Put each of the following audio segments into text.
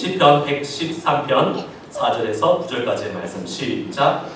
시편 113편 4절에서 9절까지의 말씀 시작.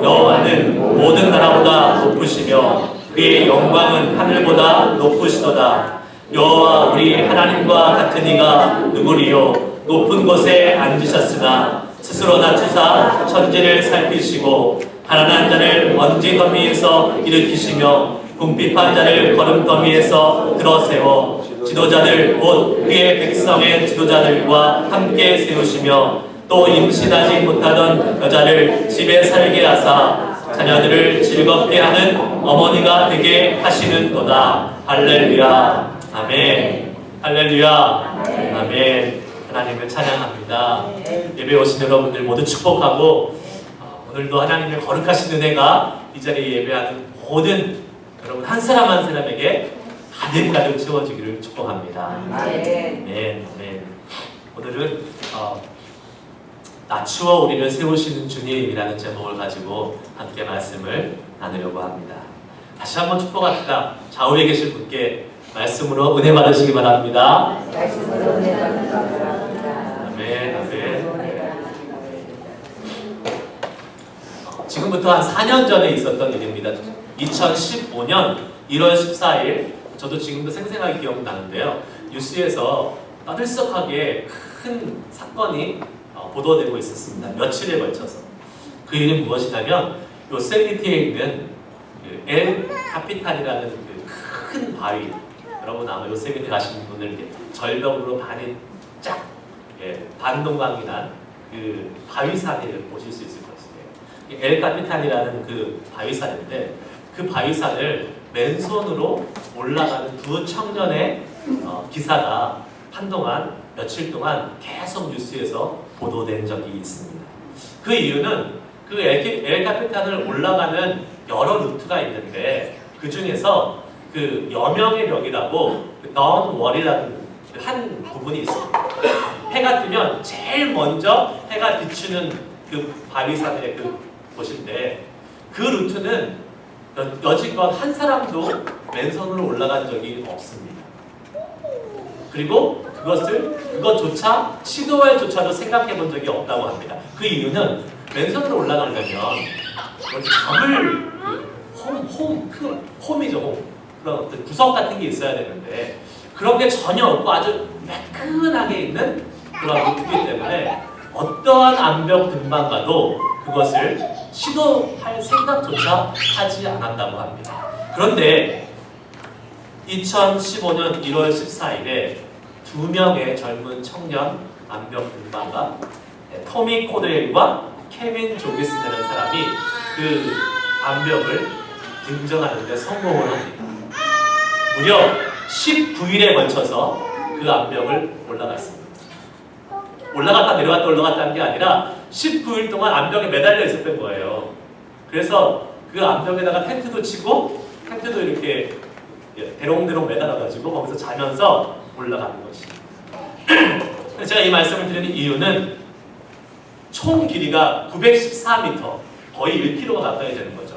여호와는 모든 나라보다 높으시며 그의 영광은 하늘보다 높으시도다. 여호와 우리 하나님과 같은 이가 누구리요? 높은 곳에 앉으셨으나 스스로 낮추사 천지를 살피시고 가난한 자를 먼지 더미에서 일으키시며 궁핍한 자를 거름더미에서 들어세워 지도자들 곧 그의 백성의 지도자들과 함께 세우시며 또 임신하지 못하던 여자를 집에 살게 하사 자녀들을 즐겁게 하는 어머니가 되게 하시는도다. 할렐루야. 아멘. 할렐루야. 아멘. 하나님을 찬양합니다. 예배 오신 여러분들 모두 축복하고 오늘도 하나님의 거룩하신 은혜가 이 자리에 예배하는 모든 여러분 한 사람 한 사람에게 가득가득 채워지기를 축복합니다. 아멘. 네. 오늘은 낮추어 우리를 세우시는 주님이라는 제목을 가지고 함께 말씀을 나누려고 합니다. 다시 한번 축복합니다. 좌우에 계실 분께 말씀으로 은혜 받으시기 바랍니다. 말씀으로 은혜 받으시기 바랍니다. 아멘. 지금부터 한 4년 전에 있었던 일입니다. 2015년 1월 14일 저도 지금도 생생하게 기억나는데요. 뉴스에서 떠들썩하게 큰 사건이 보도되고 있었습니다. 며칠에 걸쳐서. 그 일은 무엇이냐면 요세미티에 있는 그 엘 카피탈이라는 그 큰 바위, 여러분 아마 요세미티 가시는 분들 이렇게 절벽으로 반이 쫙 반동강이 난 그 바위산을 보실 수 있을 것이에요. 엘 카피탈이라는 그 바위산인데 그 바위산을 맨손으로 올라가는 두 청년의 기사가 한동안 며칠 동안 계속 뉴스에서 보도된 적이 있습니다. 그 이유는 그 엘 카피탈을 올라가는 여러 루트가 있는데 그 중에서 그 여명의 벽이라고 넌 월이라는 한 부분이 있습니다. 해가 뜨면 제일 먼저 해가 비추는 그 바위산의 그 곳인데 그 루트는 여지껏 한 사람도 맨손으로 올라간 적이 없습니다. 그리고 그것조차 시도할 조차도 생각해 본 적이 없다고 합니다. 그 이유는 맨손으로 올라가려면 이렇게 잡을 홈이죠, 홈. 그런 구석 같은 게 있어야 되는데 그런 게 전혀 없고 아주 매끈하게 있는 그런 루트이기 때문에 어떠한 암벽 등반가도 그것을 시도할 생각조차 하지 않았다고 합니다. 그런데 2015년 1월 14일에 두 명의 젊은 청년 암벽 등반가 토미 코드웰과 케빈 조기스라는 사람이 그 암벽을 등정하는 데 성공을 합니다. 무려 19일에 걸쳐서 그 암벽을 올라갔습니다. 올라갔다 내려갔다 올라갔다 한 게 아니라 19일 동안 암벽에 매달려 있었던 거예요. 그래서 그 암벽에다가 텐트도 치고 텐트도 이렇게 대롱대롱 매달아가지고 거기서 자면서 올라가는 것입니다. 제가 이 말씀을 드리는 이유는 총 길이가 914m, 거의 1km가 가까이 되는 거죠.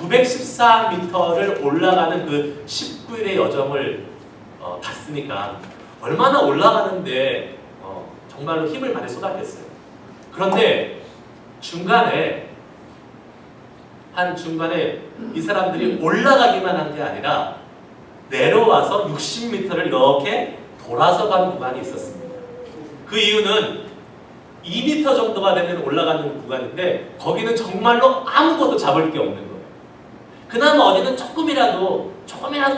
914m를 올라가는 그 19일의 여정을 갔으니까 얼마나 올라가는데 정말로 힘을 많이 쏟았겠어요. 그런데 중간에 이 사람들이 올라가기만 한 게 아니라 내려와서 60m를 이렇게 돌아서 가는 구간이 있었습니다. 그 이유는 2m 정도가 되면 올라가는 구간인데 거기는 정말로 아무것도 잡을 게 없는 거예요. 그나마 어디는 조금이라도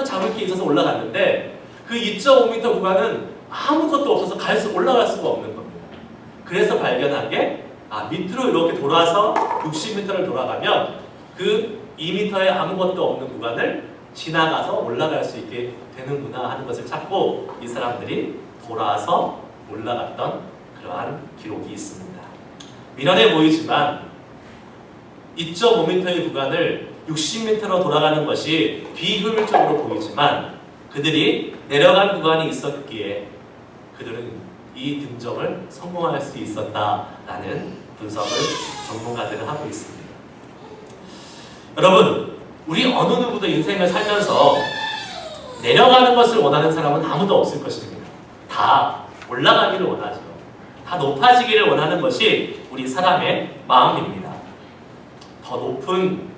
잡을 게 있어서 올라갔는데 그 2.5m 구간은 아무것도 없어서 올라갈 수가 없는 겁니다. 그래서 발견한 게 밑으로 이렇게 돌아서 60m를 돌아가면 그 2m에 아무것도 없는 구간을 지나가서 올라갈 수 있게 되는구나 하는 것을 찾고 이 사람들이 돌아서 올라갔던 그러한 기록이 있습니다. 민원해 보이지만 2.5m의 구간을 60m로 돌아가는 것이 비효율적으로 보이지만 그들이 내려간 구간이 있었기에 그들은 이 등정을 성공할 수 있었다라는 분석을 전문가들은 하고 있습니다. 여러분, 우리 어느 누구도 인생을 살면서 내려가는 것을 원하는 사람은 아무도 없을 것입니다. 다 올라가기를 원하죠. 다 높아지기를 원하는 것이 우리 사람의 마음입니다. 더 높은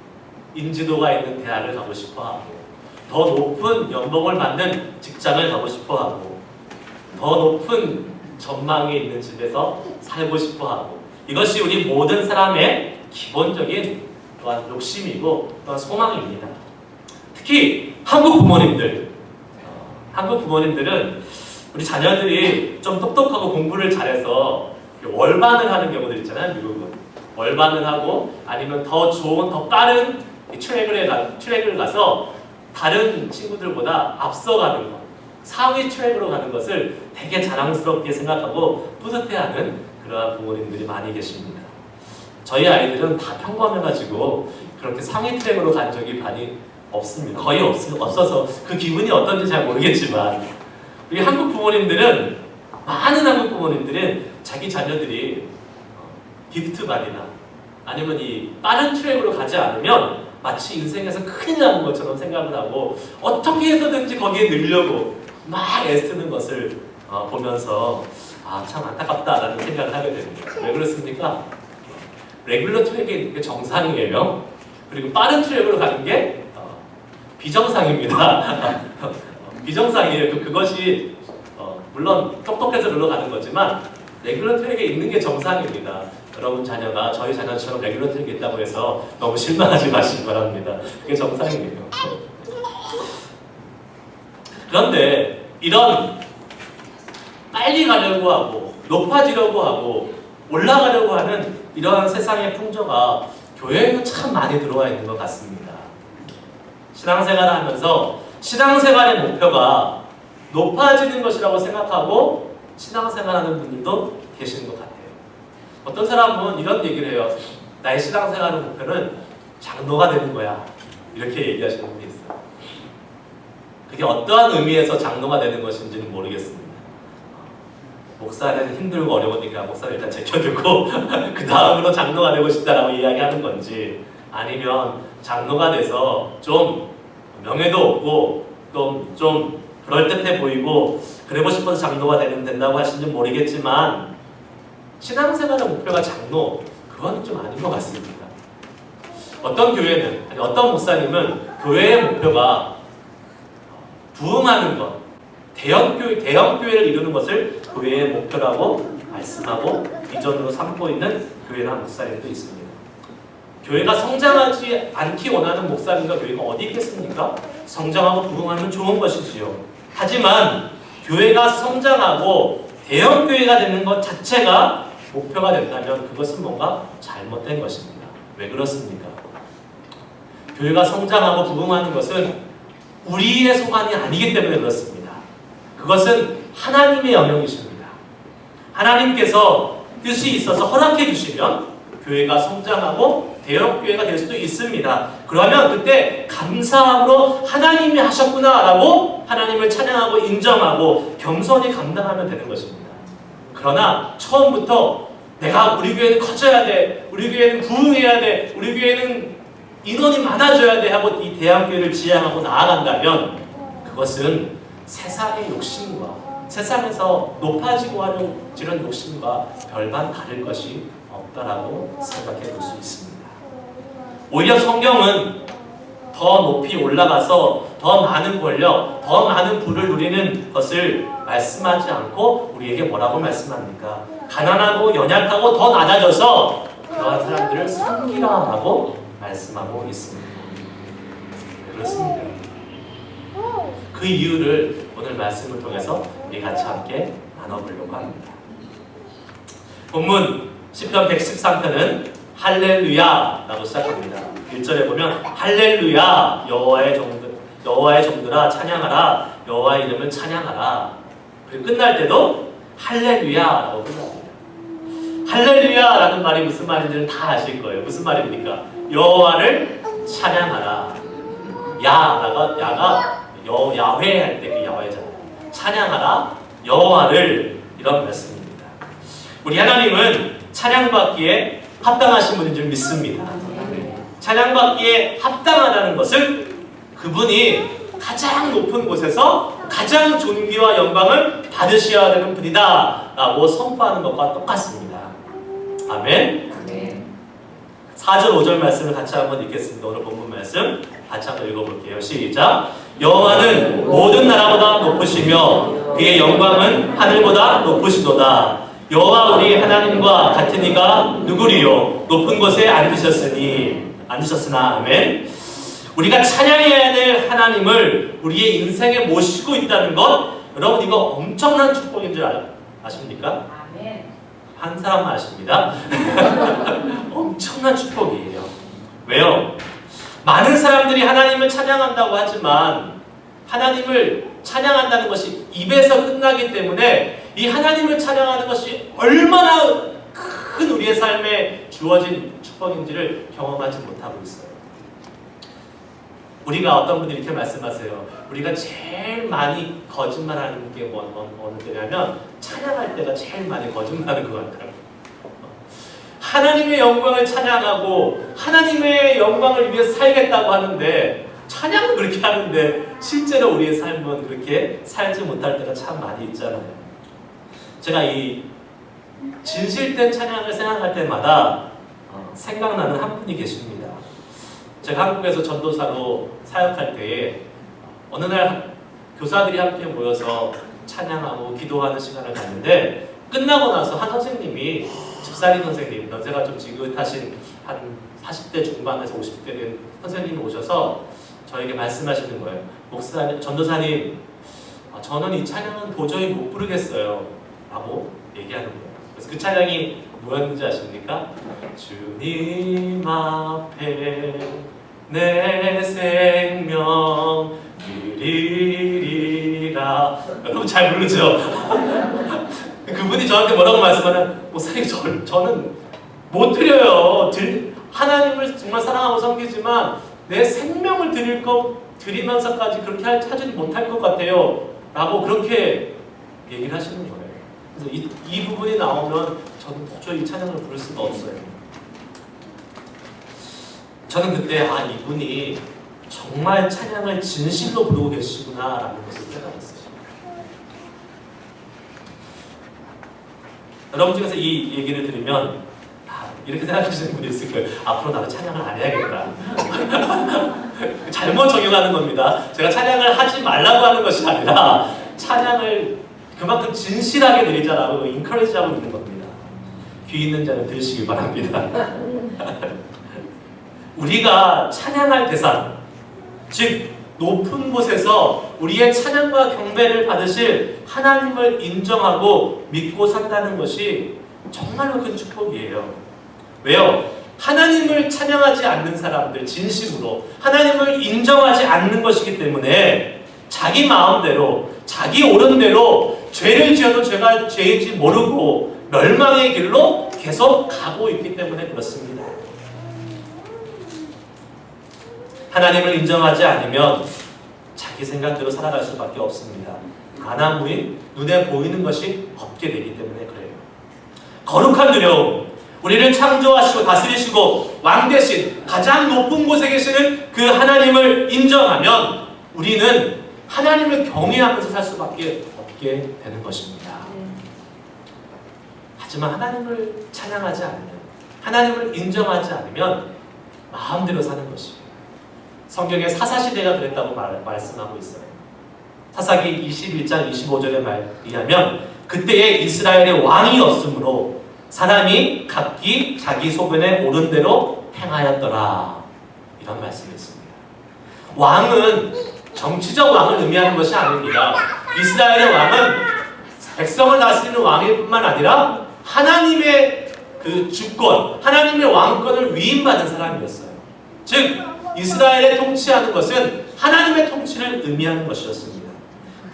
인지도가 있는 대학을 가고 싶어하고, 더 높은 연봉을 받는 직장을 가고 싶어하고, 더 높은 전망이 있는 집에서 살고 싶어하고, 이것이 우리 모든 사람의 기본적인 또한 욕심이고 또한 소망입니다. 특히 한국 부모님들은 우리 자녀들이 좀 똑똑하고 공부를 잘해서 월반을 하는 경우들 있잖아요. 미국은 월반을 하고 아니면 더 좋은 더 빠른 트랙을 가서 다른 친구들보다 앞서가는 것, 상위 트랙으로 가는 것을 되게 자랑스럽게 생각하고 뿌듯해하는 그러한 부모님들이 많이 계십니다. 저희 아이들은 다 평범해가지고 그렇게 상위 트랙으로 간 적이 많이 없습니다. 거의 없어서 그 기분이 어떤지 잘 모르겠지만, 우리 한국 부모님들은, 많은 한국 부모님들은 자기 자녀들이 기프트반이나 아니면 이 빠른 트랙으로 가지 않으면 마치 인생에서 큰일 나는 것처럼 생각을 하고 어떻게 해서든지 거기에 늘려고 막 애쓰는 것을 보면서 참 안타깝다라는 생각을 하게 됩니다. 왜 그렇습니까? 레귤러 트랙에 있는 게 정상이에요. 그리고 빠른 트랙으로 가는 게 비정상입니다. 비정상이에요. 그것이 물론 똑똑해서 그걸로 가는 거지만 레귤러 트랙에 있는 게 정상입니다. 여러분 자녀가 저희 자녀처럼 레귤러 트랙에 있다고 해서 너무 실망하지 마시기 바랍니다. 그게 정상이에요. 그런데 이런 빨리 가려고 하고 높아지려고 하고 올라가려고 하는 이러한 세상의 풍조가 교회에도 참 많이 들어와 있는 것 같습니다. 신앙생활을 하면서 신앙생활의 목표가 높아지는 것이라고 생각하고 신앙생활하는 분들도 계시는 것 같아요. 어떤 사람은 이런 얘기를 해요. 나의 신앙생활의 목표는 장로가 되는 거야. 이렇게 얘기하시는 분이 있어요. 그게 어떠한 의미에서 장로가 되는 것인지는 모르겠습니다. 목사는 힘들고 어려우니까 목사를 일단 제쳐두고 그 다음으로 장로가 되고 싶다라고 이야기하는 건지, 아니면 장로가 돼서 좀 명예도 없고 좀 그럴듯해 보이고 그러고 싶어서 장로가 된다고 하시는지 모르겠지만, 신앙생활의 목표가 장로, 그건 좀 아닌 것 같습니다. 어떤 교회는, 아니 어떤 목사님은 교회의 목표가 부흥하는 것, 대형 교회를 이루는 것을 교회의 목표라고 말씀하고 비전으로 삼고 있는 교회나 목사님도 있습니다. 교회가 성장하지 않기 원하는 목사님과 교회가 어디 있겠습니까? 성장하고 부흥하면 좋은 것이지요. 하지만 교회가 성장하고 대형 교회가 되는 것 자체가 목표가 된다면 그것은 뭔가 잘못된 것입니다. 왜 그렇습니까? 교회가 성장하고 부흥하는 것은 우리의 소관이 아니기 때문에 그렇습니다. 그것은 하나님의 영역이십니다. 하나님께서 뜻이 있어서 허락해 주시면 교회가 성장하고 대형 교회가 될 수도 있습니다. 그러면 그때 감사함으로 하나님이 하셨구나라고 하나님을 찬양하고 인정하고 겸손히 감당하면 되는 것입니다. 그러나 처음부터 내가 우리 교회는 커져야 돼, 우리 교회는 부흥해야 돼, 우리 교회는 인원이 많아져야 돼 하고 이 대형교회를 지향하고 나아간다면 그것은 세상의 욕심과 세상에서 높아지고 하려는 욕심과 별반 다를 것이 없다라고 생각해 볼 수 있습니다. 오히려 성경은 더 높이 올라가서 더 많은 권력, 더 많은 부를 누리는 것을 말씀하지 않고 우리에게 뭐라고 말씀합니까? 가난하고 연약하고 더 낮아져서 그러한 사람들을 섬기라라고 말씀하고 있습니다. 그렇습니다. 그 이유를 오늘 말씀을 통해서 우리 같이 함께 나눠보려고 합니다. 본문 시편 113편은 할렐루야라고 시작합니다. 1절에 보면 할렐루야 여호와의 종들아 찬양하라, 여호와의 이름을 찬양하라. 그리고 끝날 때도 할렐루야라고 끝납니다. 할렐루야라는 말이 무슨 말인지는 다 아실 거예요. 무슨 말입니까? 여호와를 찬양하라. 야가 야훼 할 때 그 야훼잖아요. 찬양하라 여호와를, 이런 말씀입니다. 우리 하나님은 찬양받기에 합당하신 분인 줄 믿습니다. 찬양받기에 합당하다는 것은 그분이 가장 높은 곳에서 가장 존귀와 영광을 받으셔야 되는 분이다 라고 선포하는 것과 똑같습니다. 아멘. 아멘. 4절 5절 말씀을 같이 한번 읽겠습니다. 오늘 본문 말씀 같이 한번 읽어볼게요. 시작. 여호와는 모든 나라보다 높으시며 그의 영광은 하늘보다 높으시도다. 여호와 우리 하나님과 같은 이가 누구리요? 높은 곳에 앉으셨으나 아멘. 우리가 찬양해야 될 하나님을 우리의 인생에 모시고 있다는 것, 여러분 이거 엄청난 축복인 줄 아십니까? 아멘. 한 사람만 아십니다. 엄청난 축복이에요. 왜요? 많은 사람들이 하나님을 찬양한다고 하지만 하나님을 찬양한다는 것이 입에서 끝나기 때문에 이 하나님을 찬양하는 것이 얼마나 큰 우리의 삶에 주어진 축복인지를 경험하지 못하고 있어요. 우리가 어떤 분들이 이렇게 말씀하세요. 우리가 제일 많이 거짓말하는 게 어느 때냐면 찬양할 때가 제일 많이 거짓말하는 것 같아요. 하나님의 영광을 찬양하고 하나님의 영광을 위해 살겠다고 하는데 찬양은 그렇게 하는데 실제로 우리의 삶은 그렇게 살지 못할 때가 참 많이 있잖아요. 제가 이 진실된 찬양을 생각할 때마다 생각나는 한 분이 계십니다. 제가 한국에서 전도사로 사역할 때에 어느 날 교사들이 함께 모여서 찬양하고 기도하는 시간을 갖는데 끝나고 나서 한 선생님이 집사님 선생님, 연세가 좀 지긋하신 한 40대 중반에서 50대 된 선생님이 오셔서 저에게 말씀하시는 거예요. 목사님, 전도사님, 저는 이 찬양은 도저히 못 부르겠어요 라고 얘기하는 거예요. 그래서 그 찬양이 뭐였는지 아십니까? 주님 앞에 내 생명 드리리라. 여러분 잘 부르죠? 그분이 저한테 뭐라고 말씀하냐면 목사님 저는 못 드려요. 하나님을 정말 사랑하고 섬기지만 내 생명을 드리면서까지 그렇게 하지 못할 것 같아요 라고 그렇게 얘기를 하시는 거예요. 그래서 이 부분이 나오면 저는 도저히 이 찬양을 부를 수가 없어요. 저는 그때 이분이 정말 찬양을 진실로 부르고 계시구나 라는 것을 깨달았어요. 여러분 중에서 이 얘기를 들으면 이렇게 생각하시는 분이 있을 거예요. 앞으로 나도 찬양을 안 해야겠다. 잘못 적용하는 겁니다. 제가 찬양을 하지 말라고 하는 것이 아니라 찬양을 그만큼 진실하게 드리자라고 인커리지하고 있는 겁니다. 귀 있는 자는 들으시기 바랍니다. 우리가 찬양할 대상, 즉 높은 곳에서 우리의 찬양과 경배를 받으실 하나님을 인정하고 믿고 산다는 것이 정말로 큰 축복이에요. 왜요? 하나님을 찬양하지 않는 사람들, 진심으로 하나님을 인정하지 않는 것이기 때문에 자기 마음대로, 자기 옳은 대로 죄를 지어도 제가 죄인지 모르고 멸망의 길로 계속 가고 있기 때문에 그렇습니다. 하나님을 인정하지 않으면 자기 생각대로 살아갈 수밖에 없습니다. 가나무인 눈에 보이는 것이 없게 되기 때문에 그래요. 거룩한 두려움, 우리를 창조하시고 다스리시고 왕 대신 가장 높은 곳에 계시는 그 하나님을 인정하면 우리는 하나님을 경외하면서 살 수밖에 없게 되는 것입니다. 하지만 하나님을 찬양하지 않으면, 하나님을 인정하지 않으면 마음대로 사는 것이에요. 성경에 사사시대가 그랬다고 말씀하고 있어요. 사사기 21장 25절에 의하면 그때에 이스라엘의 왕이 없으므로 사람이 각기 자기 소견에 옳은 대로 행하였더라. 이런 말씀이 있습니다. 왕은 정치적 왕을 의미하는 것이 아닙니다. 이스라엘의 왕은 백성을 다스리는 왕일 뿐만 아니라 하나님의 그 주권, 하나님의 왕권을 위임받은 사람이었어요. 즉 이스라엘의 통치하는 것은 하나님의 통치를 의미하는 것이었습니다.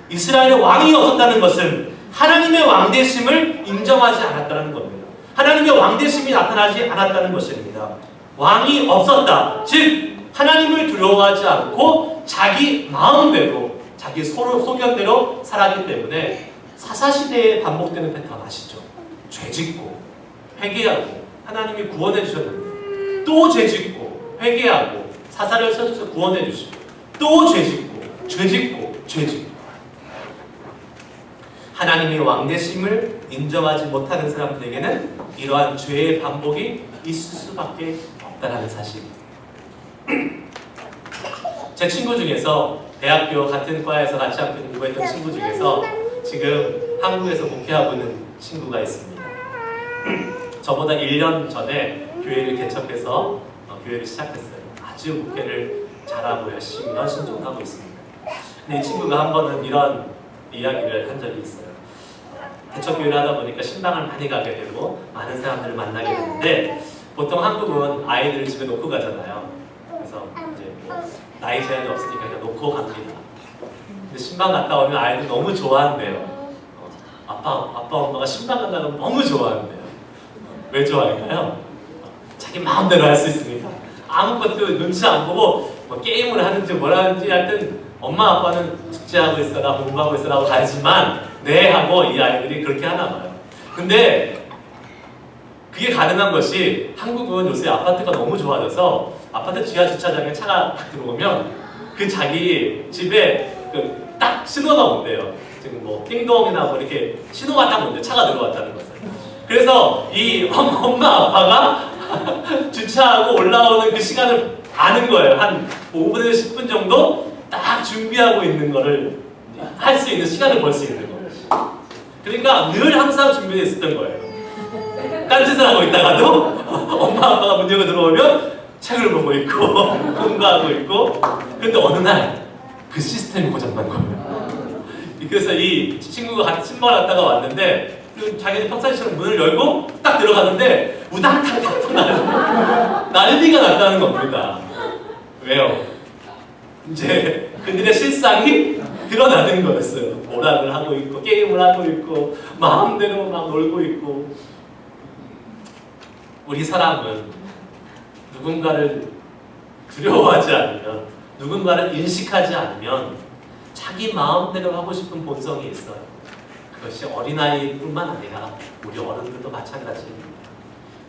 이스라엘의 왕이 없었다는 것은 하나님의 왕대심을 인정하지 않았다는 겁니다. 하나님의 왕대심이 나타나지 않았다는 것입니다. 왕이 없었다. 즉 하나님을 두려워하지 않고 자기 마음대로, 자기 소견대로 살았기 때문에 사사시대에 반복되는 패턴 아시죠? 죄짓고 회개하고 하나님이 구원해 주셨는데 또 죄짓고 회개하고 사사를 써줘서 구원해 주시고 또 죄짓고 죄짓고 죄짓고 하나님의 왕되심을 인정하지 못하는 사람들에게는 이러한 죄의 반복이 있을 수밖에 없다는 사실. 제 친구 중에서 대학교 같은 과에서 같이 함께 공부했던 친구 중에서 지금 한국에서 목회하고 있는 친구가 있습니다. 저보다 1년 전에 교회를 개척해서 교회를 시작했어요. 아주 목회를 잘하고 열심히 헌신종하고 있습니다. 근데 이 친구가 한 번은 이런 이야기를 한 적이 있어요. 개척교회를 하다 보니까 신방을 많이 가게 되고 많은 사람들을 만나게 되는데 보통 한국은 아이들을 집에 놓고 가잖아요. 그래서 이제 뭐 나이 제한이 없으니까 그냥 놓고 갑니다. 근데 신방 갔다 오면 아이들 너무 좋아한대요. 아빠 엄마가 신방 간다면 너무 좋아한대요. 왜 좋아할까요? 자기 마음대로 할 수 있으니까 아무것도 눈치 안 보고 뭐 게임을 하는지 뭘 하는지 하여튼 엄마 아빠는 숙제하고 있어라 공부하고 있어라고 가지만 네 하고 이 아이들이 그렇게 하나 봐요. 근데 그게 가능한 것이 한국은 요새 아파트가 너무 좋아져서 아파트 지하 주차장에 차가 딱 들어오면 그 자기 집에 그 딱 신호가 온대요. 지금 뭐 띵동이나 뭐 이렇게 신호가 딱 온대. 차가 들어왔다는 것을. 그래서 이 엄마 아빠가 주차하고 올라오는 그 시간을 아는 거예요. 한 5분에서 10분 정도 딱 준비하고 있는 거를 할 수 있는 시간을 벌 수 있는 거예요. 그러니까 늘 항상 준비되어 있었던 거예요. 딴짓을 하고 있다가도 엄마 아빠가 문 열고 들어오면 책을 보고 있고 공부하고 있고. 그런데 어느 날 그 시스템이 고장난 거예요. 그래서 이 친구가 같이 신방을 갔다가 왔는데 자기는 평상시처럼 문을 열고 딱 들어갔는데 우당탕탕 난리가 났다는 겁니다. 왜요? 이제 그들의 실상이 드러나는 거였어요. 오락을 하고 있고 게임을 하고 있고 마음대로 막 놀고 있고. 우리 사람은 누군가를 두려워하지 않으면 누군가를 인식하지 않으면 자기 마음대로 하고 싶은 본성이 있어요. 그것이 어린아이뿐만 아니라 우리 어른들도 마찬가지입니다.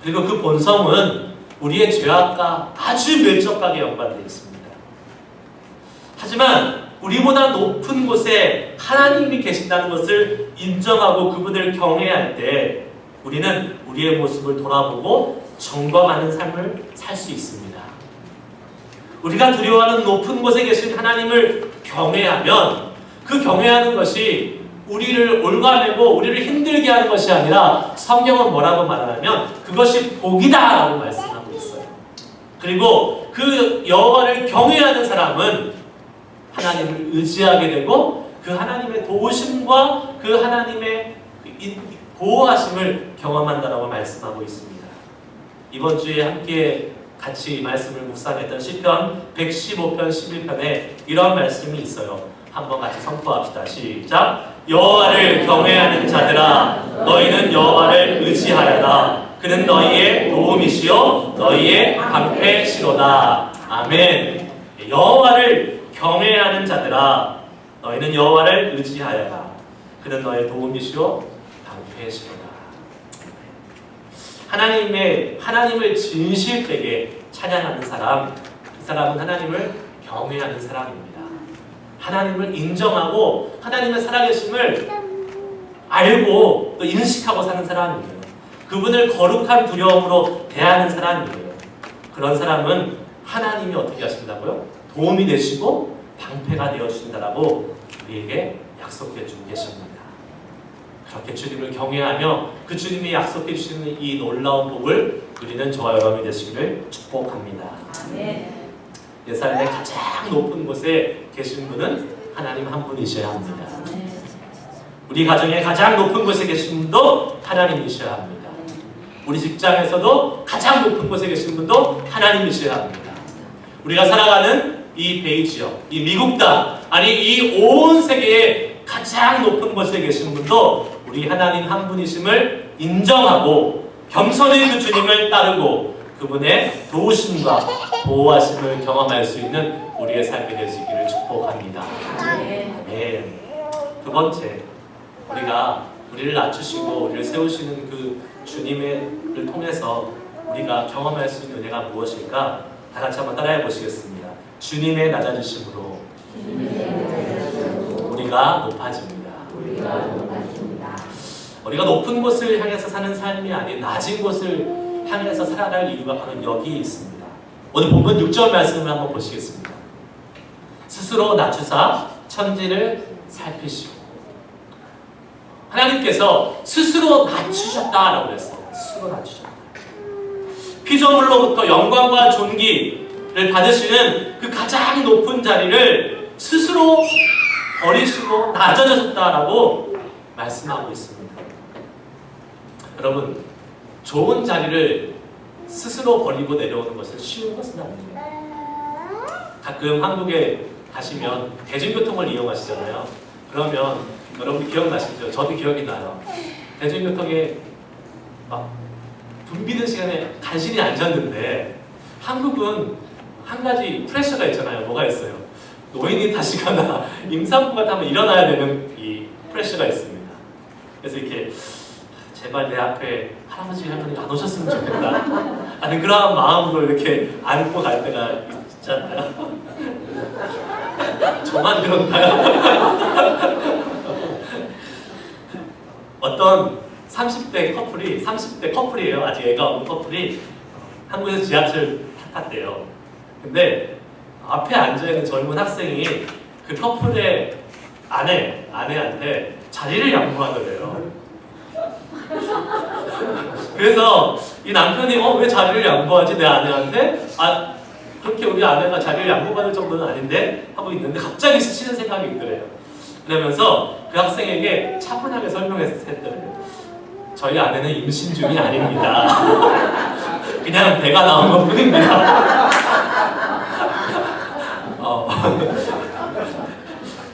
그리고 그 본성은 우리의 죄악과 아주 밀접하게 연관되어 있습니다. 하지만 우리보다 높은 곳에 하나님이 계신다는 것을 인정하고 그분을 경외할 때 우리는 우리의 모습을 돌아보고 점검하는 삶을 살 수 있습니다. 우리가 두려워하는 높은 곳에 계신 하나님을 경외하면 그 경외하는 것이 우리를 올가매고 우리를 힘들게 하는 것이 아니라 성경은 뭐라고 말하냐면 그것이 복이다라고 말씀하고 있어요. 그리고 그 여호와를 경외하는 사람은 하나님을 의지하게 되고 그 하나님의 도우심과 그 하나님의 보호하심을 경험한다라고 말씀하고 있습니다. 이번 주에 함께 같이 말씀을 묵상했던 시편 115편 11편에 이런 말씀이 있어요. 한번 같이 선포합시다. 시작. 여호와를 경외하는 자들아 너희는 여호와를 의지하여라. 그는 너희의 도움이시요 너희의 방패시로다. 아멘. 여호와를 경외하는 자들아 너희는 여호와를 의지하여라. 그는 너희의 도움이시요 방패시로다. 하나님을 진실되게 찬양하는 사람, 그 사람은 하나님을 경외하는 사람입니다. 하나님을 인정하고 하나님의 살아계심을 알고 또 인식하고 사는 사람이에요. 그분을 거룩한 두려움으로 대하는 사람이에요. 그런 사람은 하나님이 어떻게 하신다고요? 도움이 되시고 방패가 되어주신다라고 우리에게 약속해 주고 계십니다. 그렇게 주님을 경외하며 그 주님이 약속해 주시는 이 놀라운 복을 누리는 저와 여러분이 되시기를 축복합니다. 내 삶의 가장 높은 곳에 계신 분은 하나님 한 분이셔야 합니다. 우리 가정의 가장 높은 곳에 계신 분도 하나님이셔야 합니다. 우리 직장에서도 가장 높은 곳에 계신 분도 하나님이셔야 합니다. 우리가 살아가는 이 베이지역, 이 미국 땅, 아니 이 온 세계의 가장 높은 곳에 계신 분도 우리 하나님 한 분이심을 인정하고 겸손히 그 주님을 따르고 그분의 도우심과 보호하심을 경험할 수 있는 우리의 삶이 되시기를 축복합니다. 네. 두 번째, 우리가 우리를 낮추시고 우리를 세우시는 그 주님을 통해서 우리가 경험할 수 있는 은혜가 무엇일까? 다 같이 한번 따라해 보시겠습니다. 주님의 낮아지심으로 우리가 높아집니다. 우리가 높은 곳을 향해서 사는 삶이 아닌 낮은 곳을 향해서 살아갈 이유가 바로 여기에 있습니다. 오늘 본문 6절 말씀을 한번 보시겠습니다. 스스로 낮추사 천지를 살피시고. 하나님께서 스스로 낮추셨다라고 그랬어요. 스스로 낮추셨다. 피조물로부터 영광과 존귀를 받으시는 그 가장 높은 자리를 스스로 버리시고 낮아졌다라고 말씀하고 있습니다. 여러분, 좋은 자리를 스스로 버리고 내려오는 것은 쉬운 것은 아닙니다. 가끔 한국에 가시면 대중교통을 이용하시잖아요. 그러면 여러분 기억나시죠? 저도 기억이 나요. 대중교통에 막 붐비는 시간에 간신히 앉았는데 한국은 한 가지 프레셔가 있잖아요. 뭐가 있어요? 노인이 타시거나 임산부가 타면 일어나야 되는 이 프레셔가 있습니다. 그래서 이렇게 제발 내 앞에 할아버지 할머니가 안 오셨으면 좋겠다 하는 그런 마음으로 이렇게 안고 갈 때가 있잖아요. 저만 그런가요? 어떤 30대 커플이에요. 아직 애가 없는 커플이 한국에서 지하철 탔대요. 근데 앞에 앉아있는 젊은 학생이 그 커플의 아내한테 자리를 양보하더래요. 그래서 이 남편이 왜 자리를 양보하지 내 아내한테? 그렇게 우리 아내가 자리를 양보받을 정도는 아닌데 하고 있는데 갑자기 스치는 생각이 있더래요. 그러면서 그 학생에게 차분하게 설명했더래요. 저희 아내는 임신 중이 아닙니다. 그냥 배가 나온 것 뿐입니다.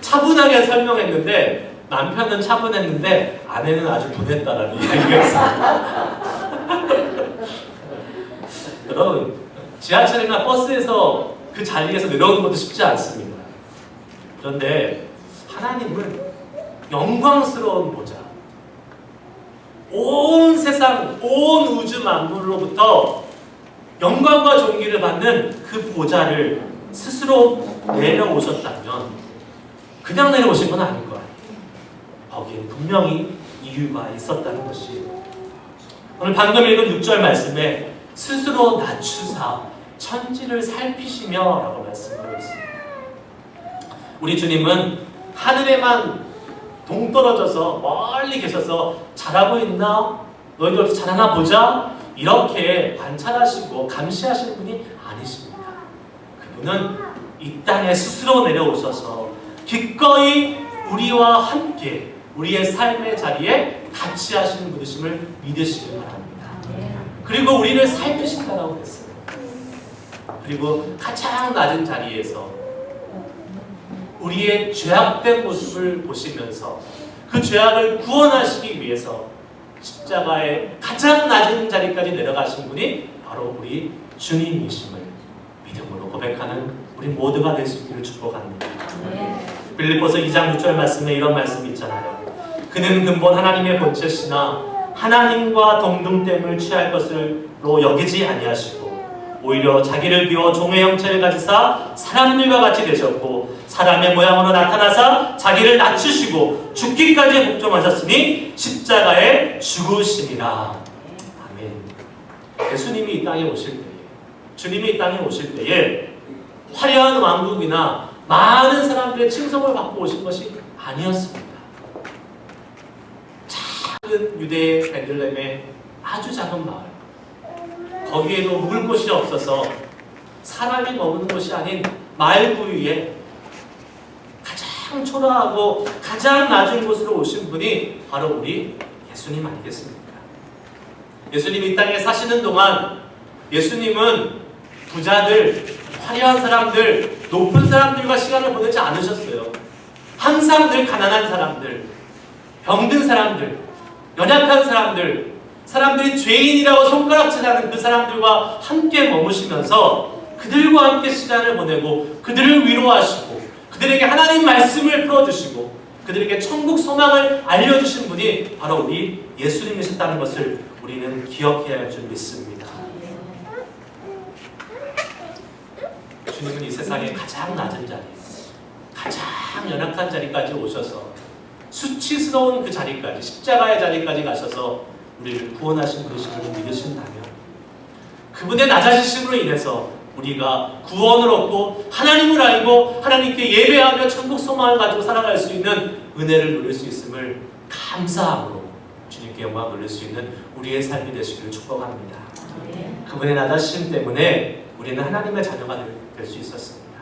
차분하게 설명했는데 남편은 차분했는데 아내는 아주 분했다라는 이야기가 있습니다. 여러분, 지하철이나 버스에서 그 자리에서 내려오는 것도 쉽지 않습니다. 그런데 하나님은 영광스러운 보좌, 온 세상, 온 우주 만물로부터 영광과 존귀를 받는 그 보좌를 스스로 내려오셨다면 그냥 내려오신 건 아닐 거예요. 거기에 분명히 이유가 있었다는 것이 오늘 방금 읽은 6절 말씀에 스스로 낮추사 천지를 살피시며 라고 말씀하고 있습니다. 우리 주님은 하늘에만 동떨어져서 멀리 계셔서 잘하고 있나? 너희들 어떻게 잘하나 보자? 이렇게 관찰하시고 감시하시는 분이 아니십니다. 그분은 이 땅에 스스로 내려오셔서 기꺼이 우리와 함께 우리의 삶의 자리에 같이 하시는 분이심을 믿으시길 바랍니다. 그리고 우리를 살피신다라고 했어요. 그리고 가장 낮은 자리에서 우리의 죄악된 모습을 보시면서 그 죄악을 구원하시기 위해서 십자가의 가장 낮은 자리까지 내려가신 분이 바로 우리 주님이심을 믿음으로 고백하는 우리 모두가 될 수 있기를 축복합니다. 빌립보서 2장 6절 말씀에 이런 말씀이 있잖아요. 그는 근본 하나님의 본체시나 하나님과 동등됨을 취할 것으로 여기지 아니하시고 오히려 자기를 비워 종의 형체를 가지사 사람들과 같이 되셨고 사람의 모양으로 나타나사 자기를 낮추시고 죽기까지 복종하셨으니 십자가에 죽으심이라. 아멘. 예수님이 이 땅에 오실 때에, 주님이 이 땅에 오실 때에 화려한 왕국이나 많은 사람들의 칭송을 받고 오신 것이 아니었습니다. 작은 유대의 베들레헴의 아주 작은 마을, 거기에도 묵을 곳이 없어서 사람이 머무는 곳이 아닌 마을 부위에 가장 초라하고 가장 낮은 곳으로 오신 분이 바로 우리 예수님 아니겠습니까? 예수님이 이 땅에 사시는 동안 예수님은 부자들, 화려한 사람들, 높은 사람들과 시간을 보내지 않으셨어요. 항상 늘 가난한 사람들, 병든 사람들, 연약한 사람들, 사람들이 죄인이라고 손가락질하는 그 사람들과 함께 머무시면서 그들과 함께 시간을 보내고 그들을 위로하시고 그들에게 하나님 말씀을 풀어주시고 그들에게 천국 소망을 알려주신 분이 바로 우리 예수님이셨다는 것을 우리는 기억해야 할 줄 믿습니다. 주님은 이 세상의 가장 낮은 자리, 가장 연약한 자리까지 오셔서 수치스러운 그 자리까지, 십자가의 자리까지 가셔서 우리를 구원하신 분이심을 믿으신다면, 그분의 낮아지심으로 인해서 우리가 구원을 얻고 하나님을 알고 하나님께 예배하며 천국 소망을 가지고 살아갈 수 있는 은혜를 누릴 수 있음을 감사함으로 주님께 영광을 돌릴 수 있는 우리의 삶이 되시기를 축복합니다. 그분의 낮아지심 때문에 우리는 하나님의 자녀가 될 수 있었습니다.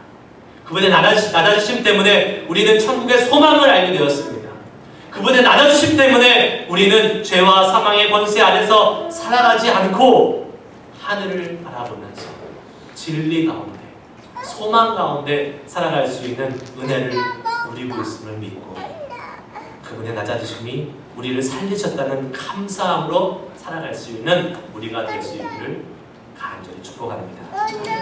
그분의 낮아지심 때문에 우리는 천국의 소망을 알게 되었습니다. 그분의 낮아지심 때문에 우리는 죄와 사망의 권세 아래서 살아가지 않고 하늘을 바라보면서 진리 가운데, 소망 가운데 살아갈 수 있는 은혜를 누리고 있음을 믿고, 그분의 낮아지심이 우리를 살리셨다는 감사함으로 살아갈 수 있는 우리가 될 수 있기를 간절히 축복합니다.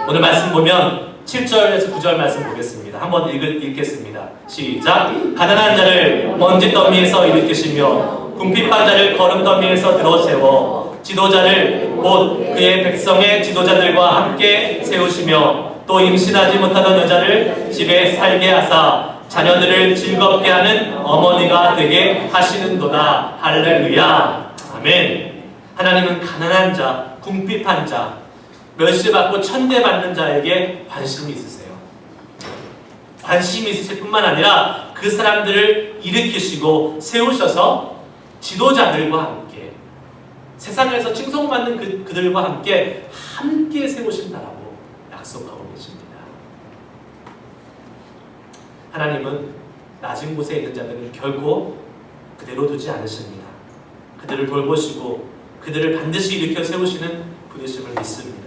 오늘 말씀 보면 7절에서 9절 말씀 보겠습니다. 한번 읽겠습니다. 시작! 가난한 자를 먼지 더미에서 일으키시며 궁핍한 자를 거름 더미에서 들어세워 지도자를 곧 그의 백성의 지도자들과 함께 세우시며 또 임신하지 못하던 여자를 집에 살게 하사 자녀들을 즐겁게 하는 어머니가 되게 하시는도다. 할렐루야. 아멘. 하나님은 가난한 자, 궁핍한 자, 멸시받고 천대받는 자에게 관심이 있으세요. 관심이 있으실 뿐만 아니라 그 사람들을 일으키시고 세우셔서 지도자들과 함께, 세상에서 칭송받는 그들과 함께 세우신다라고 약속하고 계십니다. 하나님은 낮은 곳에 있는 자들은 결코 그대로 두지 않으십니다. 그들을 돌보시고 그들을 반드시 일으켜 세우시는 분이심을 믿습니다.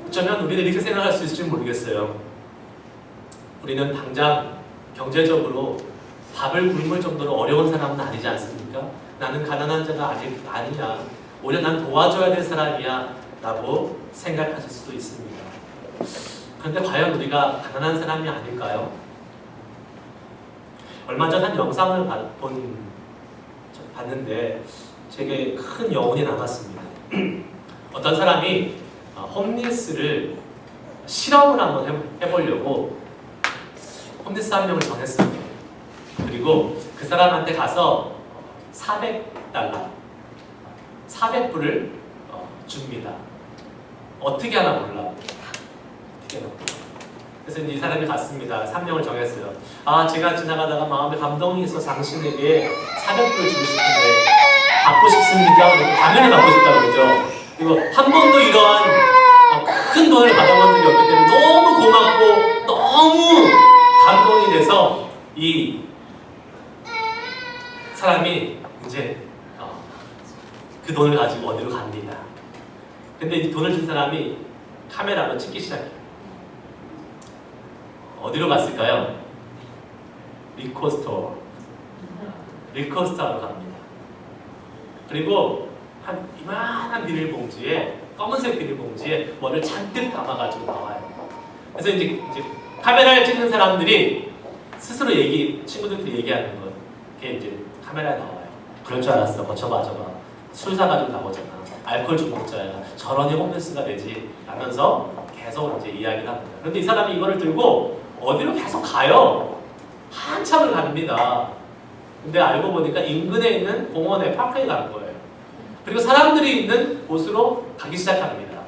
어쩌면 우리는 이렇게 생각할 수 있을지 모르겠어요. 우리는 당장 경제적으로 밥을 굶을 정도로 어려운 사람은 아니지 않습니까? 나는 가난한 자가 아직 아니야. 오히려 난 도와줘야 될 사람이야 라고 생각하실 수도 있습니다. 그런데 과연 우리가 가난한 사람이 아닐까요? 얼마 전 한 영상을 봤는데 제게 큰 여운이 남았습니다. 어떤 사람이 홈리스를 실험을 한번 해보려고 홈리스 한 명을 정했습니다. 그리고 그 사람한테 가서 $400, 400불을 줍니다. 어떻게 하나 몰라. 그래서 이제 이 사람이 갔습니다. 3명을 정했어요. 제가 지나가다가 마음에 감동이 있어 당신에게 400불을 주고 싶은데 받고 싶습니까? 당연히 받고 싶다고 그러죠. 그리고 한 번도 이러한 큰 돈을 받아본 적이 없기 때문에 너무 고맙고 너무 감동이 돼서 이 사람이 이제 그 돈을 가지고 어디로 갑니다. 근데 이 돈을 준 사람이 카메라로 찍기 시작해요. 어디로 갔을까요? 리코스토어로 갑니다. 그리고 한 이만한 비닐봉지에, 검은색 비닐봉지에 뭐를 잔뜩 담아가지고 나와요. 그래서 이제 카메라를 찍는 사람들이 스스로 친구들끼리 얘기하는 거, 그게 이제 카메라에 나와요. 그럴 줄 알았어. 거쳐봐. 술 사가지고 나오잖아. 알코올 중독자야. 저런이 홈리스가 되지. 라면서 계속 이제 이야기를 합니다. 그런데 이 사람이 이거를 들고 어디로 계속 가요. 한참을 갑니다. 근데 알고 보니까 인근에 있는 공원에 파크에 간 거예요. 그리고 사람들이 있는 곳으로 가기 시작합니다.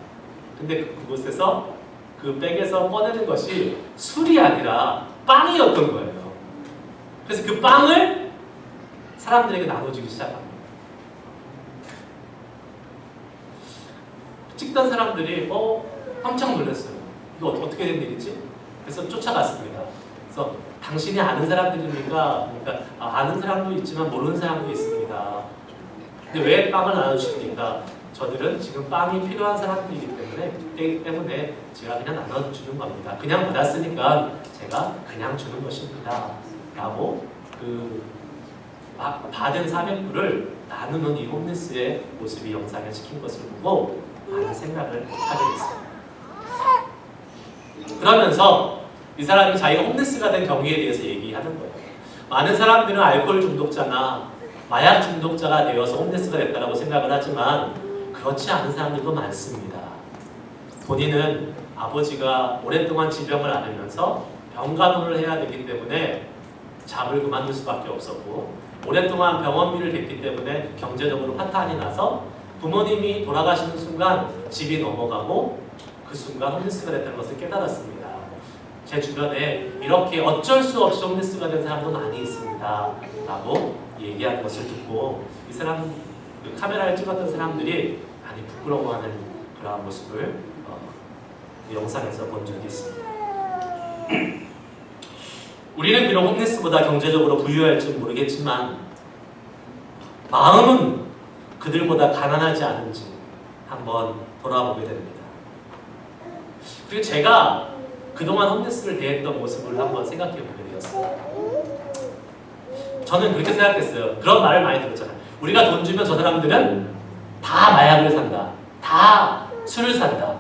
근데 그곳에서 그 백에서 꺼내는 것이 술이 아니라 빵이었던 거예요. 그래서 그 빵을 사람들에게 나눠주기 시작합니다. 찍던 사람들이 깜짝 놀랐어요. 이거 어떻게 된 일이지? 그래서 쫓아갔습니다. 그래서 당신이 아는 사람들입니까? 그러니까 아는 사람도 있지만 모르는 사람도 있습니다. 근데 왜 빵을 나눠주십니까? 저들은 지금 빵이 필요한 사람들이기 때문에 제가 그냥 나눠주는 겁니다. 그냥 받았으니까 제가 그냥 주는 것입니다. 라고 그 받은 400불을 나누는 이 홈리스의 모습이 영상에 찍힌 것을 보고 많은 생각을 하게 됐습니다. 그러면서 이 사람이 자기가 홈리스가 된 경위에 대해서 얘기하는 거예요. 많은 사람들은 알코올 중독자나 마약 중독자가 되어서 홈리스가 됐다고 생각을 하지만 그렇지 않은 사람들도 많습니다. 본인은 아버지가 오랫동안 질병을 앓으면서 병간호를 해야 되기 때문에 잡을 그만둘 수밖에 없었고 오랫동안 병원비를 댔기 때문에 경제적으로 파탄이 나서 부모님이 돌아가시는 순간 집이 넘어가고 그 순간 홈리스가 됐다는 것을 깨달았습니다. 제 주변에 이렇게 어쩔 수 없이 홈리스가 된 사람도 많이 있습니다 라고 얘기하는 것을 듣고 이 사람, 그 카메라를 찍었던 사람들이 많이 부끄러워하는 그러한 모습을 그 영상에서 본 적이 있습니다. 우리는 비록 홈리스보다 경제적으로 부유할지 모르겠지만 마음은 그들보다 가난하지 않은지 한번 돌아보게 됩니다. 그리고 제가 그동안 홈리스를 대했던 모습을 한번 생각해 보게 되었어요. 저는 그렇게 생각했어요. 그런 말을 많이 들었잖아요. 우리가 돈 주면 저 사람들은 다 마약을 산다. 다 술을 산다.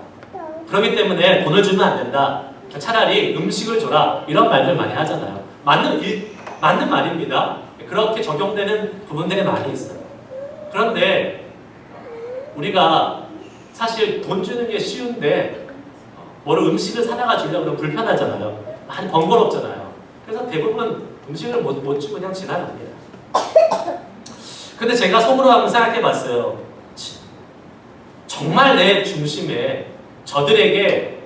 그렇기 때문에 돈을 주면 안 된다. 차라리 음식을 줘라. 이런 말들 많이 하잖아요. 맞는 말입니다. 그렇게 적용되는 부분들이 많이 있어요. 그런데 우리가 사실 돈 주는 게 쉬운데 뭐를 음식을 사다가 주려고 하면 불편하잖아요. 많이 번거롭잖아요. 그래서 대부분 음식을 못 주고 그냥 지나갑니다. 근데 제가 속으로 한번 생각해 봤어요. 정말 내 중심에 저들에게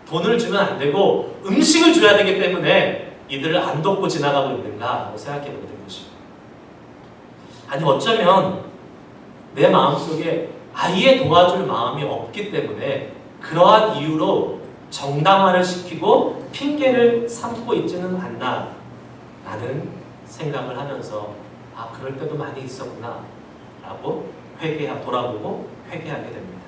돈을 주면 안 되고 음식을 줘야 되기 때문에 이들을 안 돕고 지나가고 있는가 하고 생각해 보게 된 것입니다. 아니 어쩌면 내 마음속에 아예 도와줄 마음이 없기 때문에 그러한 이유로 정당화를 시키고 핑계를 삼고 있지는 않나 라는 생각을 하면서 아 그럴 때도 많이 있었구나 라고 돌아보고 회개하게 됩니다.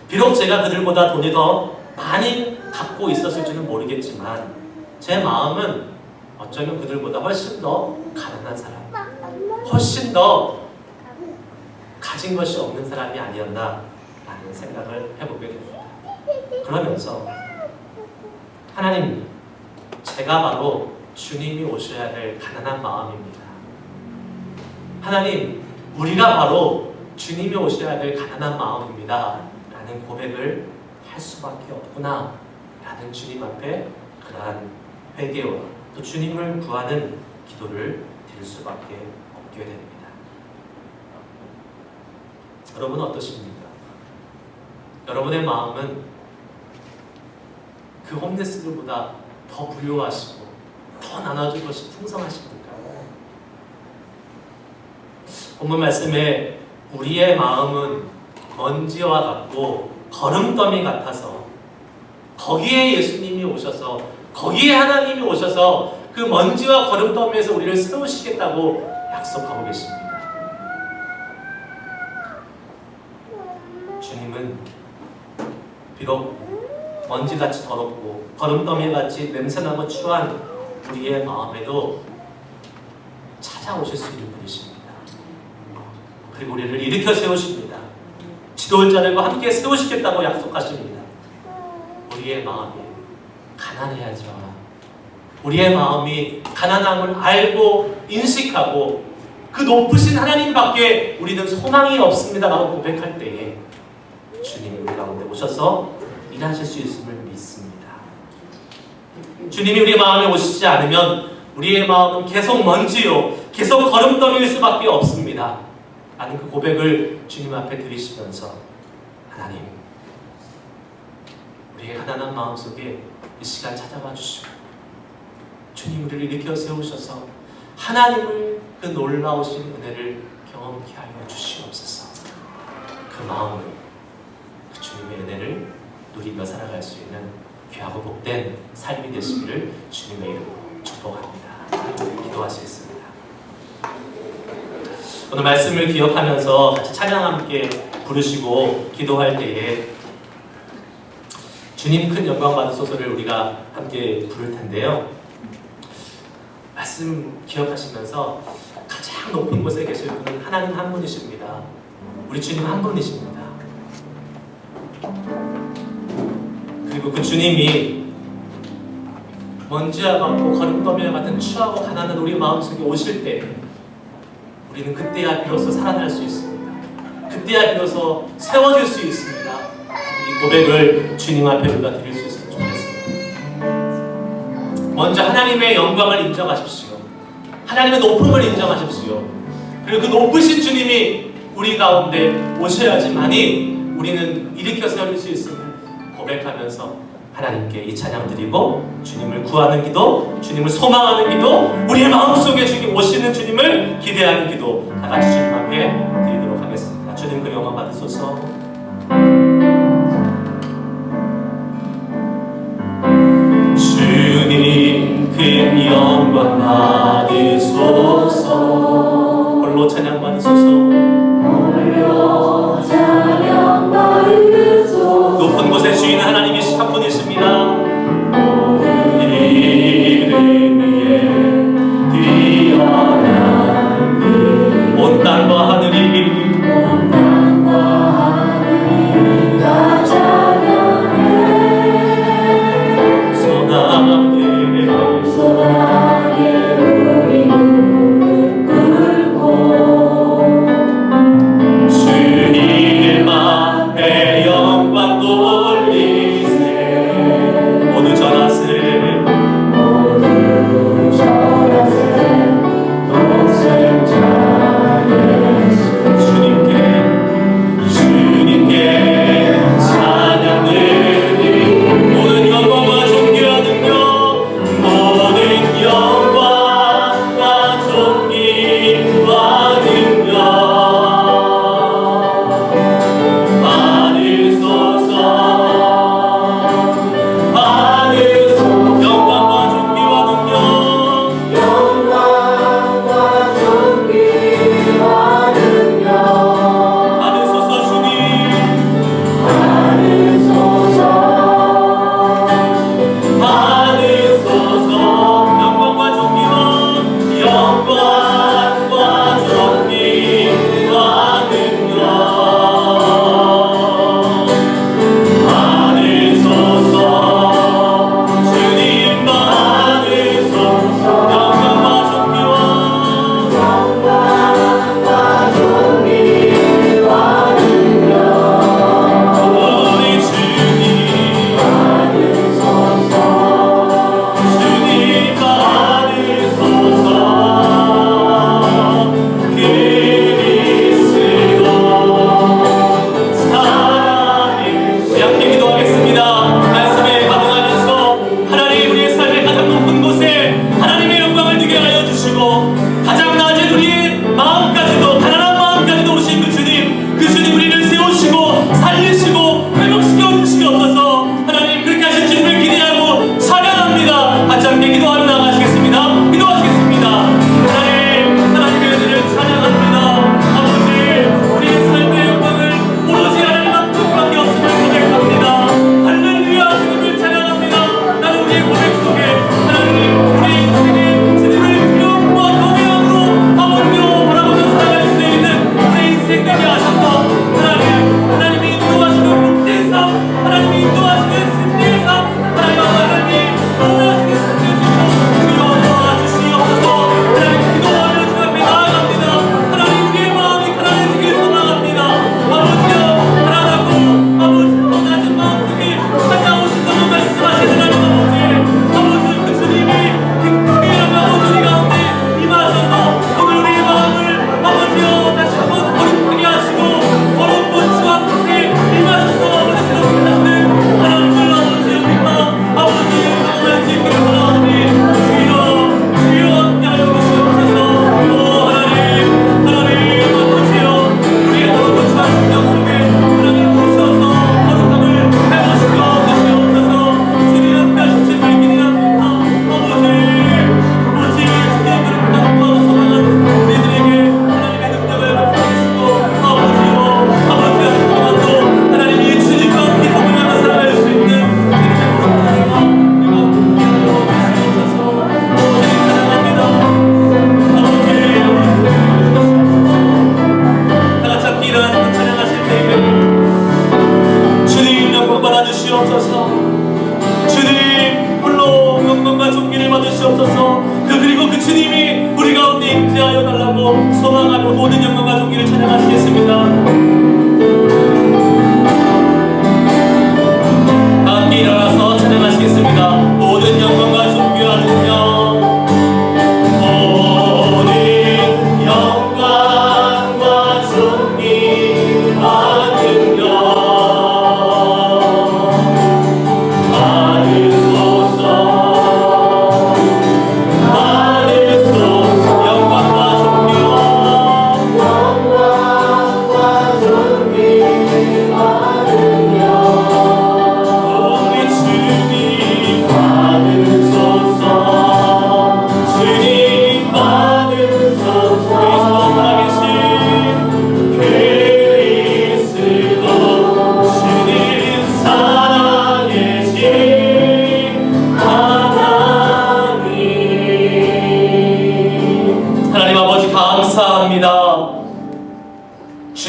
비록 제가 그들보다 돈이 더 많이 갖고 있었을지는 모르겠지만 제 마음은 어쩌면 그들보다 훨씬 더 가난한 사람, 훨씬 더 가진 것이 없는 사람이 아니었나 라는 생각을 해보게 됩니다. 그러면서 하나님, 제가 바로 주님이 오셔야 될 가난한 마음입니다. 하나님, 우리가 바로 주님이 오셔야 될 가난한 마음입니다 라는 고백을 할 수밖에 없구나 라는 주님 앞에 그러한 회개와 또 주님을 구하는 기도를 드릴 수밖에 없게 됩니다. 여러분은 어떠십니까? 여러분의 마음은 그 홈리스들보다 더 부유하시고 더 나눠줄 것이 풍성하십니까? 본문 말씀에 우리의 마음은 먼지와 같고 거름더미 같아서 거기에 예수님이 오셔서 거기에 하나님이 오셔서 그 먼지와 거름더미에서 우리를 세우시겠다고 약속하고 계십니다. 주님은 비록 먼지같이 더럽고 거름더미같이 냄새나고 추한 우리의 마음에도 찾아오실 수 있는 분이십니다. 그리고 우리를 일으켜 세우십니다. 지도할 자들과 함께 세우시겠다고 약속하십니다. 우리의 마음이 가난해야죠. 우리의 마음이 가난함을 알고 인식하고 그 높으신 하나님밖에 우리는 소망이 없습니다라고 고백할 때에 주님이 우리 가운데 오셔서 일하실 수 있음을 믿습니다. 주님이 우리 마음에 오시지 않으면 우리의 마음은 계속 먼지요, 계속 거름더미일 수밖에 없습니다. 라는 그 고백을 주님 앞에 드리시면서 하나님, 우리의 가난한 마음속에 이 시간 찾아와 주시고 주님 우리를 일으켜 세우셔서 하나님을 그 놀라우신 은혜를 경험케 하여 주시옵소서. 그 마음으로 그 주님의 은혜를 누리며 살아갈 수 있는 귀하고 복된 삶이 되시기를 주님의 이름으로 축복합니다. 기도하시겠습니다. 오늘 말씀을 기억하면서 같이 찬양 함께 부르시고 기도할 때에 주님 큰 영광 받으소서를 우리가 함께 부를 텐데요. 말씀 기억하시면서 가장 높은 곳에 계실 분은 하나님 한 분이십니다. 우리 주님 한 분이십니다. 그리고 그 주님이 먼지와 같고 거름더미와 같은 추하고 가난한 우리 마음속에 오실 때 우리는 그때야 비로소 살아날 수 있습니다. 그때야 비로소 세워질 수 있습니다. 이 고백을 주님 앞에 우리가 드릴 수 있으면 좋겠습니다. 먼저 하나님의 영광을 인정하십시오. 하나님의 높음을 인정하십시오. 그리고 그 높으신 주님이 우리 가운데 오셔야지만이 우리는 일으켜 세울 수 있음을 고백하면서 하나님께 이 찬양 드리고 주님을 구하는 기도, 주님을 소망하는 기도, 우리의 마음속에 주님 오시는 주님을 기대하는 기도 다 같이 주님 앞에 드리도록 하겠습니다. 주님 그 영광 받으소서. 주님 그 영광 받으소서. 홀로 찬양 받으소서. 홀로 찬양 받으소서. 높은 곳에 주인 하나님이 한 분이십니다. 모든 이름 위에 뛰어난 온 땅과 하늘이 온 땅과 하늘이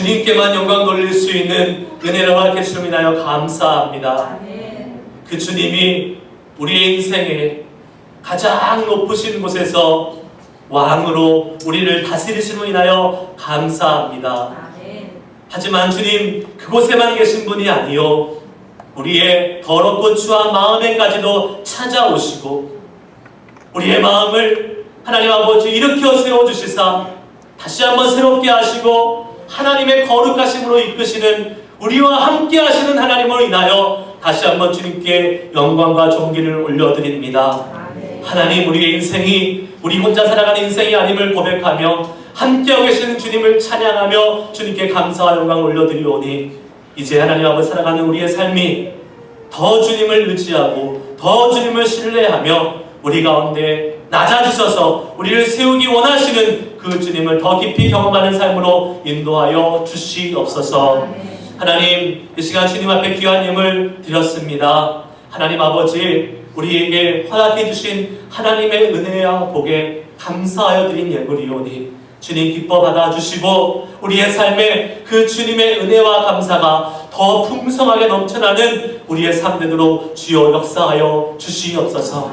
주님께만 영광 돌릴 수 있는 은혜를 허락해 주심을 인하여 감사합니다. 그 주님이 우리의 인생에 가장 높으신 곳에서 왕으로 우리를 다스리심을 인하여 감사합니다. 하지만 주님, 그곳에만 계신 분이 아니요 우리의 더럽고 추한 마음에까지도 찾아오시고 우리의 마음을 하나님 아버지 일으켜 세워주시사 다시 한번 새롭게 하시고 하나님의 거룩하심으로 이끄시는 우리와 함께 하시는 하나님을 인하여 다시 한번 주님께 영광과 존귀를 올려드립니다. 하나님, 우리의 인생이 우리 혼자 살아가는 인생이 아님을 고백하며 함께하고 계시는 주님을 찬양하며 주님께 감사와 영광을 올려드리오니 이제 하나님 아버지 살아가는 우리의 삶이 더 주님을 의지하고 더 주님을 신뢰하며 우리 가운데 낮아지셔서 우리를 세우기 원하시는 그 주님을 더 깊이 경험하는 삶으로 인도하여 주시옵소서. 하나님, 이 시간 주님 앞에 귀한 예물 드렸습니다. 하나님 아버지, 우리에게 허락해 주신 하나님의 은혜와 복에 감사하여 드린 예물이오니 주님 기뻐 받아주시고 우리의 삶에 그 주님의 은혜와 감사가 더 풍성하게 넘쳐나는 우리의 삶 되도록 주여 역사하여 주시옵소서.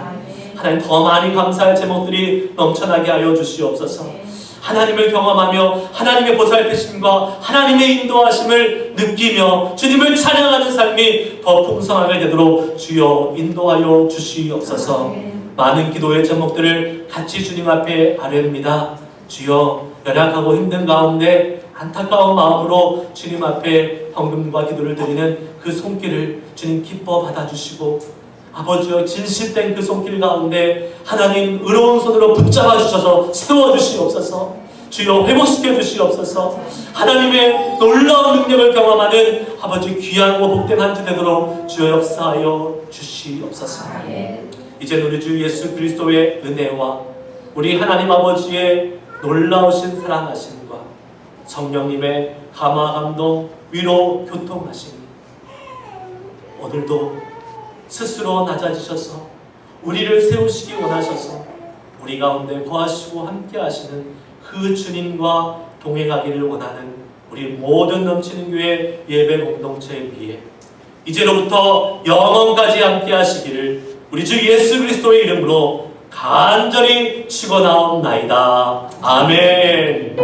하나님, 더 많이 감사할 제목들이 넘쳐나게 하여 주시옵소서. 하나님을 경험하며 하나님의 보살피심과 하나님의 인도하심을 느끼며 주님을 찬양하는 삶이 더 풍성하게 되도록 주여 인도하여 주시옵소서. 많은 기도의 제목들을 같이 주님 앞에 아뢰옵니다. 주여, 연약하고 힘든 가운데 안타까운 마음으로 주님 앞에 헌금과 기도를 드리는 그 손길을 주님 기뻐 받아주시고 아버지여, 진실된 그 손길 가운데 하나님 의로운 손으로 붙잡아 주셔서 세워주시옵소서. 주여 회복시켜 주시옵소서. 하나님의 놀라운 능력을 경험하는 아버지 귀하고 복된 한 주 되도록 주여 역사하여 주시옵소서. 이제 우리 주 예수 그리스도의 은혜와 우리 하나님 아버지의 놀라우신 사랑하심과 성령님의 감화 감동 위로 교통하심이 오늘도 스스로 낮아지셔서 우리를 세우시기 원하셔서 우리 가운데 거하시고 함께 하시는 그 주님과 동행하기를 원하는 우리 모든 넘치는 교회 예배 공동체에 비해 이제로부터 영원까지 함께 하시기를 우리 주 예수 그리스도의 이름으로 간절히 축원하옵나이다. 아멘.